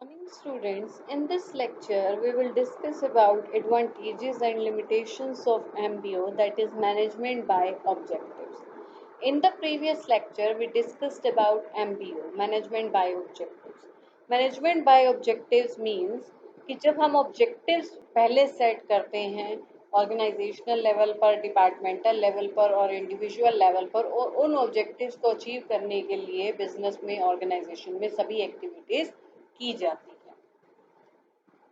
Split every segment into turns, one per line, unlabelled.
Morning students, in this lecture we will discuss about advantages and limitations of MBO, that is management by objectives. In the previous lecture we discussed about MBO, management by objectives. Management by objectives means कि जब हम objectives पहले set करते हैं organisational level पर, departmental level पर और individual level पर, और उन ऑब्जेक्टिव्स को अचीव करने के लिए बिजनेस में, ऑर्गेनाइजेशन में सभी एक्टिविटीज की जाती है।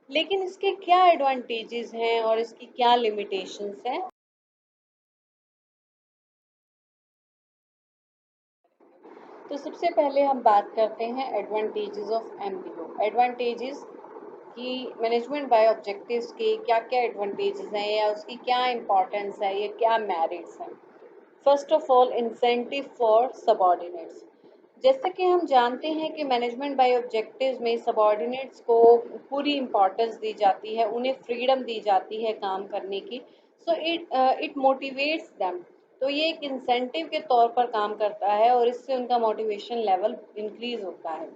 लेकिन इसके क्या एडवांटेजेस हैं और इसकी क्या लिमिटेशंस हैं? तो सबसे पहले हम बात करते हैं एडवांटेजेस ऑफ एमबीओ। एडवांटेजेस कि मैनेजमेंट बाय ऑब्जेक्टिव्स के क्या क्या एडवांटेजेस हैं या उसकी क्या इंपॉर्टेंस है या क्या मेरिट्स हैं। First of all, incentive for subordinates. जैसे कि हम जानते हैं कि मैनेजमेंट बाय ऑब्जेक्टिव्स में सबॉर्डिनेट्स को पूरी इंपॉर्टेंस दी जाती है, उन्हें फ्रीडम दी जाती है काम करने की। So it motivates them. तो ये एक इंसेंटिव के तौर पर काम करता है और इससे उनका मोटिवेशन लेवल इंक्रीज होता है।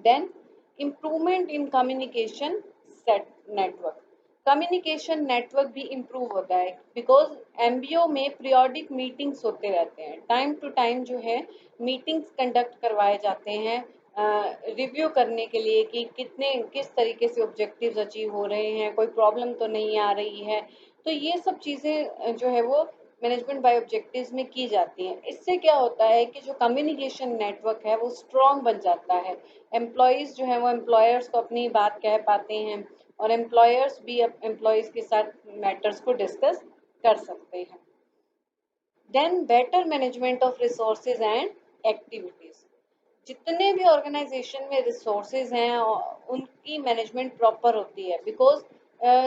Then improvement in communication set network. Communication network भी इम्प्रूव होता है बिकॉज एमबीओ में पीरियोडिक मीटिंग्स होते रहते हैं, टाइम टू टाइम जो है मीटिंग्स कंडक्ट करवाए जाते हैं रिव्यू करने के लिए कि किस तरीके से ऑब्जेक्टिव्स अचीव हो रहे हैं, कोई प्रॉब्लम तो नहीं आ रही है। तो ये सब चीज़ें जो है वो मैनेजमेंट बाय ऑब्जेक्टिव्स में की जाती हैं। इससे क्या होता है कि जो कम्युनिकेशन नेटवर्क है वो स्ट्रॉन्ग बन जाता है। एम्प्लॉयज़ जो है वो एम्प्लॉयर्स को अपनी बात कह पाते हैं और एम्प्लॉयर्स भी एम्प्लॉयज़ के साथ मैटर्स को डिस्कस कर सकते हैं। Then better management of resources and activities. जितने भी ऑर्गेनाइजेशन में रिसोर्सेज हैं उनकी मैनेजमेंट प्रॉपर होती है बिकॉज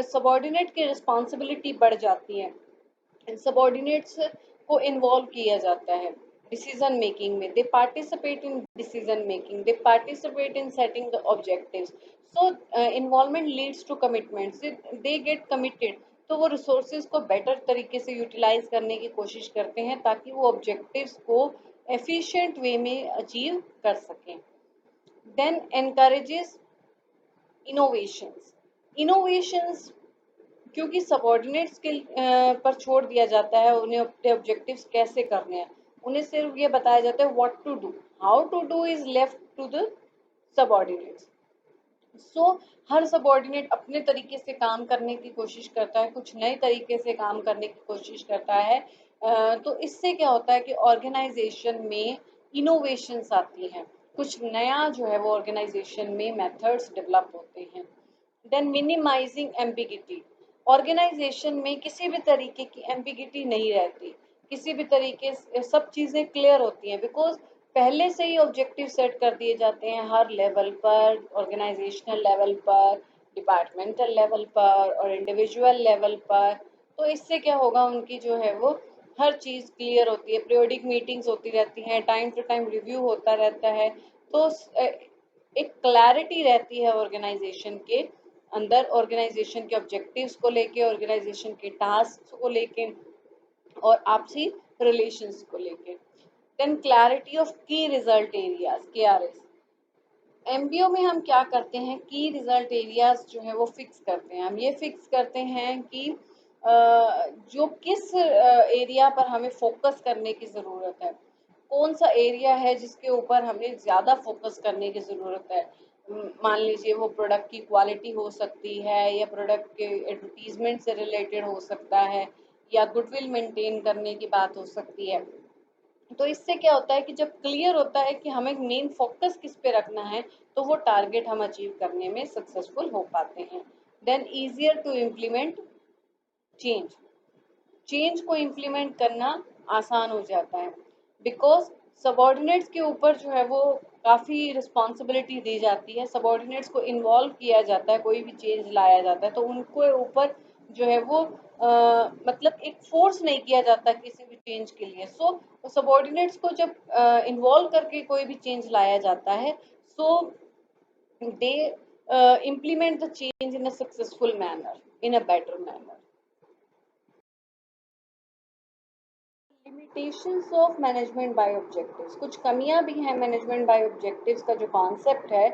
सबॉर्डिनेट की रिस्पॉन्सिबिलिटी बढ़ जाती है। सबॉर्डिनेट्स को इन्वॉल्व किया जाता है डिसीजन मेकिंग में, they participate in decision making, they participate in setting the objectives. So involvement leads to commitments, they get committed. तो वो रिसोर्सेज को बेटर तरीके से यूटिलाइज करने की कोशिश करते हैं ताकि वो ऑब्जेक्टिव्स को एफिशिएंट वे में अचीव कर सकें। Then encourages innovations. इनोवेशंस क्योंकि सबॉर्डिनेट्स के पर छोड़ दिया जाता है उन्हें अपने ऑब्जेक्टिव्स कैसे करने हैं, उन्हें सिर्फ ये बताया जाता है what to do, how to do is left to the subordinates. So हर सबॉर्डिनेट अपने तरीके से काम करने की कोशिश करता है, कुछ नए तरीके से काम करने की कोशिश करता है। तो इससे क्या होता है कि ऑर्गेनाइजेशन में इनोवेशंस आती हैं, कुछ नया जो है वो ऑर्गेनाइजेशन में मेथड्स डेवलप होते हैं। Then minimising ambiguity. ऑर्गेनाइजेशन में किसी भी तरीके की एम्बिगिटी नहीं रहती, किसी भी तरीके से सब चीज़ें क्लियर होती हैं बिकॉज पहले से ही ऑब्जेक्टिव सेट कर दिए जाते हैं हर लेवल पर, ऑर्गेनाइजेशनल लेवल पर, डिपार्टमेंटल लेवल पर और इंडिविजुअल लेवल पर। तो इससे क्या होगा, उनकी जो है वो हर चीज़ क्लियर होती है, पीरियोडिक मीटिंग्स होती रहती हैं, टाइम टू टाइम रिव्यू होता रहता है। तो एक क्लैरिटी रहती है ऑर्गेनाइजेशन के अंदर, ऑर्गेनाइजेशन के ऑब्जेक्टिव्स को लेके, ऑर्गेनाइजेशन के टास्क को लेके और आपसी रिलेशंस को लेके। देन क्लैरिटी ऑफ की रिजल्ट एरियाज, KRS। एमबीओ में हम क्या करते हैं, की रिजल्ट एरियाज जो है वो फिक्स करते हैं। हम ये फिक्स करते हैं कि जो किस एरिया पर हमें फोकस करने की ज़रूरत है, कौन सा एरिया है जिसके ऊपर हमें ज़्यादा फोकस करने की ज़रूरत है। मान लीजिए वो प्रोडक्ट की क्वालिटी हो सकती है या प्रोडक्ट के एडवर्टीजमेंट से रिलेटेड हो सकता है या गुडविल मेंटेन करने की बात हो सकती है। तो इससे क्या होता है कि जब क्लियर होता है कि हमें मेन फोकस किस पे रखना है तो वो टारगेट हम अचीव करने में सक्सेसफुल हो पाते हैं। Then easier to implement change. Change को इम्प्लीमेंट करना आसान हो जाता है बिकॉज सबॉर्डिनेट्स के ऊपर जो है वो काफ़ी रिस्पॉन्सिबिलिटी दी जाती है, सबॉर्डिनेट्स को इन्वॉल्व किया जाता है, कोई भी चेंज लाया जाता है तो उनको ऊपर जो है वो मतलब एक फोर्स नहीं किया जाता किसी भी चेंज के लिए। सो सबॉर्डिनेट्स को जब इन्वॉल्व करके कोई भी चेंज लाया जाता है, सो दे implement the change in a successful manner, in a better manner. Limitations of management by objectives, कुछ कमियां भी हैं मैनेजमेंट बाय ऑब्जेक्टिव्स का जो कॉन्सेप्ट है।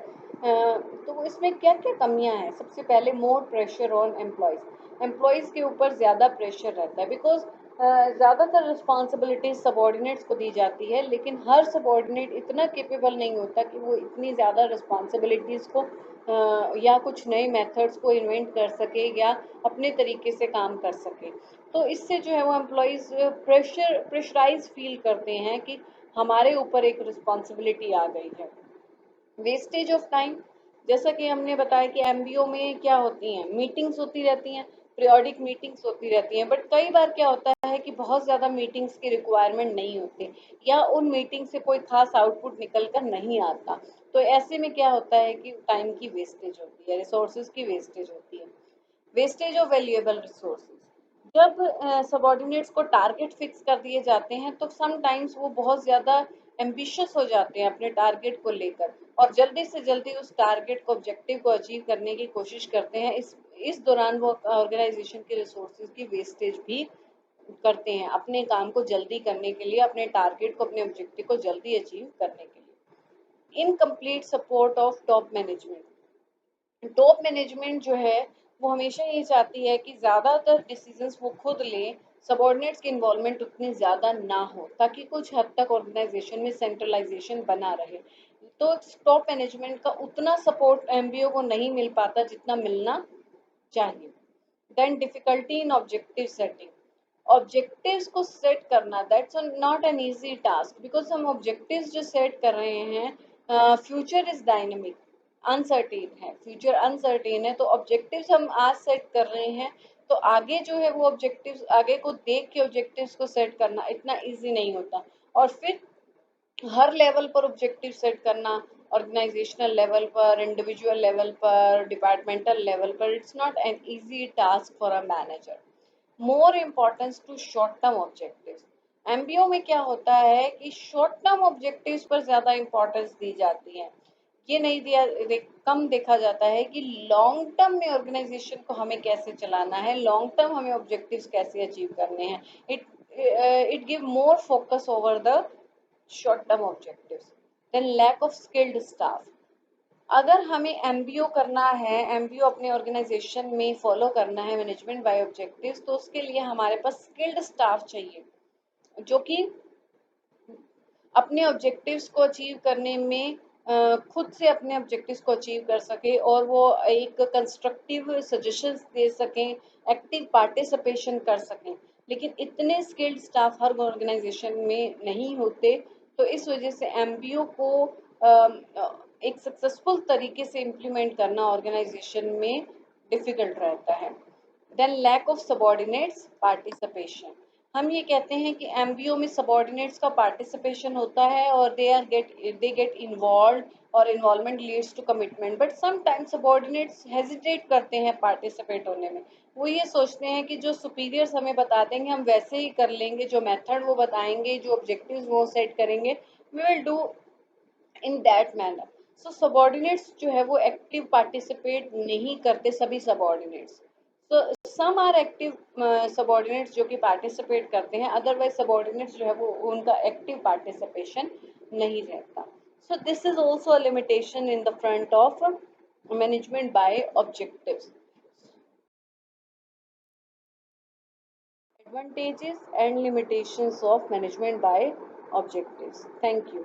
तो इसमें क्या क्या कमियां हैं? सबसे पहले more pressure on employees, employees के ऊपर ज़्यादा प्रेशर रहता है, बिकॉज ज़्यादातर रिस्पॉन्सिबिलिटीज सबॉर्डिनेट्स को दी जाती है, लेकिन हर सबॉर्डिनेट इतना केपेबल नहीं होता कि वो इतनी ज़्यादा रिस्पॉन्सिबिलिटीज़ को या कुछ नए मेथड्स को इन्वेंट कर सके या अपने तरीके से काम कर सके। तो इससे जो है वो एम्प्लॉयज़ प्रेशराइज फील करते हैं कि हमारे ऊपर एक रिस्पॉन्सिबिलिटी आ गई है। वेस्टेज ऑफ टाइम, जैसा कि हमने बताया कि एमबीओ में क्या होती हैं, मीटिंग्स होती रहती हैं, पीरियोडिक मीटिंग्स होती रहती हैं, बट कई बार क्या होता है कि बहुत ज़्यादा मीटिंग्स की रिक्वायरमेंट नहीं होती या उन मीटिंग से कोई खास आउटपुट निकल कर नहीं आता। तो ऐसे में क्या होता है कि टाइम की वेस्टेज होती है, रिसोर्सेज की वेस्टेज होती है। वेस्टेज ऑफ वैल्यूएबल रिसोर्सेज, जब सबॉर्डिनेट्स को टारगेट फिक्स कर दिए जाते हैं तो समटाइम्स वो बहुत ज़्यादा एम्बिशियस हो जाते हैं अपने टारगेट को लेकर, और जल्दी से जल्दी उस टारगेट को ऑब्जेक्टिव को अचीव करने की कोशिश करते हैं। इस दौरान वो ऑर्गेनाइजेशन के रिसोर्सेज की वेस्टेज भी करते हैं अपने काम को जल्दी करने के लिए, अपने टारगेट को, अपने ऑब्जेक्टिव को जल्दी अचीव करने के लिए। Incomplete support of top management, top management जो है वो हमेशा ये चाहती है कि ज़्यादातर डिसीजंस वो खुद लें, सबॉर्डिनेट्स की इन्वॉल्वमेंट उतनी ज़्यादा ना हो, ताकि कुछ हद तक ऑर्गेनाइजेशन में सेंट्रलाइजेशन बना रहे। तो टॉप मैनेजमेंट का उतना सपोर्ट एमबीओ को नहीं मिल पाता जितना मिलना चाहिए। Then difficulty in objective setting, objectives को सेट करना that's not an easy task, because हम ऑब्जेक्टिव्स जो सेट कर रहे हैं, फ्यूचर इज डायनेमिक, अनसर्टेन है, फ्यूचर अनसर्टेन है, तो ऑब्जेक्टिव्स हम आज सेट कर रहे हैं, तो आगे जो है वो ऑब्जेक्टिव्स, आगे को देख के ऑब्जेक्टिव्स को सेट करना इतना इजी नहीं होता। और फिर हर लेवल पर ऑब्जेक्टिव सेट करना, ऑर्गेनाइजेशनल लेवल पर, इंडिविजुअल लेवल पर, डिपार्टमेंटल लेवल पर, it's not an easy task for a manager. More importance to short term objectives, MBO में क्या होता है कि शॉर्ट टर्म ऑब्जेक्टिव्स पर ज़्यादा इम्पोर्टेंस दी जाती है, ये नहीं कम देखा जाता है कि लॉन्ग टर्म में ऑर्गेनाइजेशन को हमें कैसे चलाना है, लॉन्ग टर्म हमें ऑब्जेक्टिव्स कैसे अचीव करने हैं। It give more focus over the short term objectives. Then lack of skilled staff, अगर हमें एमबीओ करना है, एमबीओ अपने ऑर्गेनाइजेशन में फॉलो करना है मैनेजमेंट बाय ऑब्जेक्टिव्स, तो उसके लिए हमारे पास स्किल्ड स्टाफ चाहिए जो कि अपने ऑब्जेक्टिव्स को अचीव करने में खुद से अपने ऑब्जेक्टिव्स को अचीव कर सके, और वो एक कंस्ट्रक्टिव सजेशंस दे सकें, एक्टिव पार्टिसिपेशन कर सकें। लेकिन इतने स्किल्ड स्टाफ हर ऑर्गेनाइजेशन में नहीं होते, तो इस वजह से एमबीओ को एक सक्सेसफुल तरीके से इम्प्लीमेंट करना ऑर्गेनाइजेशन में डिफिकल्ट रहता है। Then lack of subordinates participation, हम ये कहते हैं कि एमबीओ में सबॉर्डिनेट्स का पार्टिसिपेशन होता है और दे गेट इन्वॉल्व, और involvement leads to commitment, but sometimes subordinates hesitate करते हैं पार्टिसिपेट होने में। वो ये सोचते हैं कि जो सुपीरियर्स हमें बता देंगे हम वैसे ही कर लेंगे, जो मेथड वो बताएंगे, जो ऑब्जेक्टिव्स वो सेट करेंगे, we will do in that manner. So subordinates जो है वो एक्टिव पार्टिसिपेट नहीं करते, सभी सबॉर्डिनेट्स। तो सम आर एक्टिव सबॉर्डिनेट्स जो कि पार्टिसिपेट करते हैं, अदरवाइज सबॉर्डिनेट्स जो है वो उनका एक्टिव पार्टिसिपेशन नहीं रहता। So this is also a limitation in the front of management by objectives. Advantages and limitations of management by objectives. Thank you.